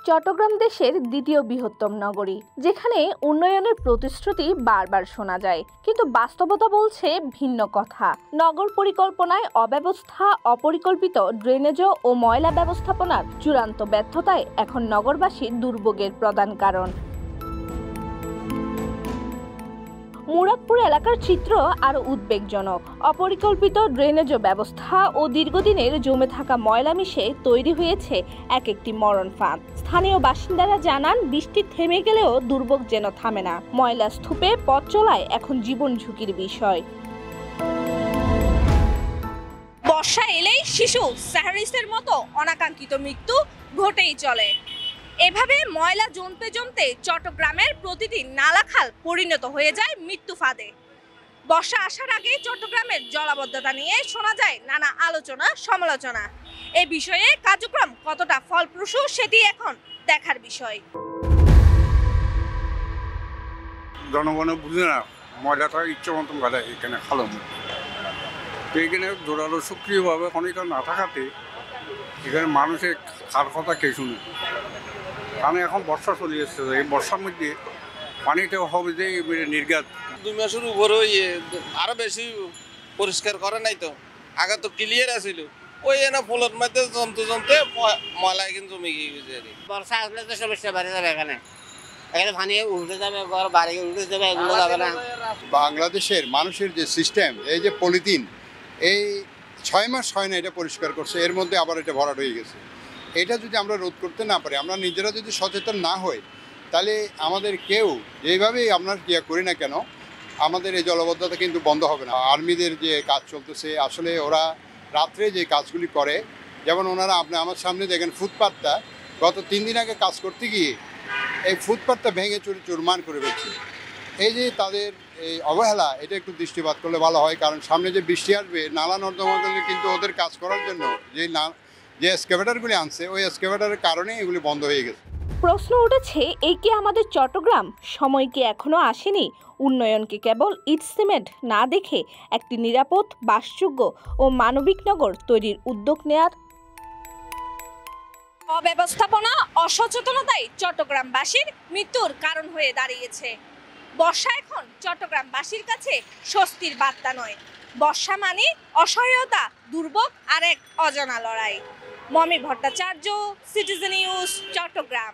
চট্টগ্রাম দেশের দ্বিতীয় বৃহত্তম নগরী, যেখানে উন্নয়নের প্রতিশ্রুতি বারবার শোনা যায়, কিন্তু বাস্তবতা বলছে ভিন্ন কথা। নগর পরিকল্পনায় অব্যবস্থা, অপরিকল্পিত ড্রেনেজ ও ময়লা ব্যবস্থাপনার চূড়ান্ত ব্যর্থতায় এখন নগরবাসী দুর্ভোগের প্রধান কারণ। মুরাদপুর এলাকার চিত্র আরও উদ্বেগজনক। অপরিকল্পিত ড্রেনেজ ব্যবস্থা ও দীর্ঘদিনের জমে থাকা ময়লা মিশে তৈরি হয়েছে এক একটি মরণ ফাঁদ। স্থানীয় বাসিন্দারা জানান, বৃষ্টি থেমে গেলেও দুর্ভোগ যেন থামে না। ময়লা স্তূপে পথ চলায় এখন জীবন ঝুঁকির বিষয়। বর্ষা এলেই শিশু সাহারিসের মতো অনাকাঙ্ক্ষিত মৃত্যু ঘটেই চলে। এভাবে ময়লা জমতে জমতে চট্টগ্রামের প্রতিটি নালাখাল পরিণত হয়ে যায় মৃত্যু ফাঁদে। বর্ষা আসার আগে চট্টগ্রামের জলাবদ্ধতা নিয়ে শোনা যায় নানা আলোচনা সমালোচনা। এ বিষয়ে কার্যক্রম কতটা ফলপ্রসূ সেটি এখন দেখার বিষয়। জনগণ বুঝে না, ময়লাটা ইচ্ছে মতন বেড়ে এখানে খালো মধ্যে। এখানে জোরালো সক্রিয়ভাবে খনিকা না থাকাতে এখানে মানুষের খার কথা কে শুনে। কারণ এখন বর্ষা চলে এসছে, এই বর্ষার মধ্যে পানিতে হবে যে নির্গাত 2 মাসের উপরে আরো বেশি পরিষ্কার করে নাই তো। আগে তো ক্লিয়ার আছিল, ওই এনে ফুলের মধ্যে জমতে জমতে ময়লা কিন্তু জমে গিয়েছে। বর্ষা আসলে তো সমস্যা বেড়ে যাবে, এখানে পানি উল্টে যাবে, ঘর বাড়ি উল্টে যাবে, এগুলো যাবে না। বাংলাদেশের মানুষের যে সিস্টেম, এই যে পলিথিন, এই 6 মাস হয় না এটা পরিষ্কার করছে, এর মধ্যে আবার এটা ভরাট হয়ে গেছে। এটা যদি আমরা রোধ করতে না পারি, আমরা নিজেরা যদি সচেতন না হই, তাহলে আমাদের কেউ যেভাবেই আমরা করি না কেন, আমাদের এই জলাবদ্ধতা কিন্তু বন্ধ হবে না। আর্মিদের যে কাজ চলতেছে, আসলে ওরা রাত্রে যে কাজগুলি করে, যেমন ওনারা আমার সামনে দেখেন ফুটপাথটা গত 3 দিন আগে কাজ করতে গিয়ে এই ফুটপাথটা ভেঙে চুরমার করে ফেলছে। এই যে তাদের এই অবহেলা, এটা একটু দৃষ্টিপাত করলে ভালো হয়। কারণ সামনে যে বৃষ্টি আসবে, নালা নর্দমাগুলি কিন্তু ওদের কাজ করার জন্য যে এক্সকেভেটরগুলি আনছে, ওই এক্সকেভেটরের কারণে এগুলি বন্ধ হয়ে গেছে। প্রশ্ন উঠেছে, এই কি আমাদের চট্টগ্রাম? সময় কি এখনো আসেনি? উন্নয়নকে কেবল ইট সিমেন্ট না দেখে একটি নিরাপদ, বাসযোগ্য ও মানবিক নগর তৈরির উদ্যোগ নেয়ার? অব্যবস্থাপনা, অসচেতনতাই চট্টগ্রামবাসীর মৃত্যুর কারণ হয়ে দাঁড়িয়েছে। বর্ষা এখন চট্টগ্রামবাসীর কাছে স্বস্তির বার্তা নয়। বর্ষা মানে অসহায়তা, দুর্ভোগ আর এক অজানা লড়াই। Momi Bhattacharya, citizen news, Chittagong.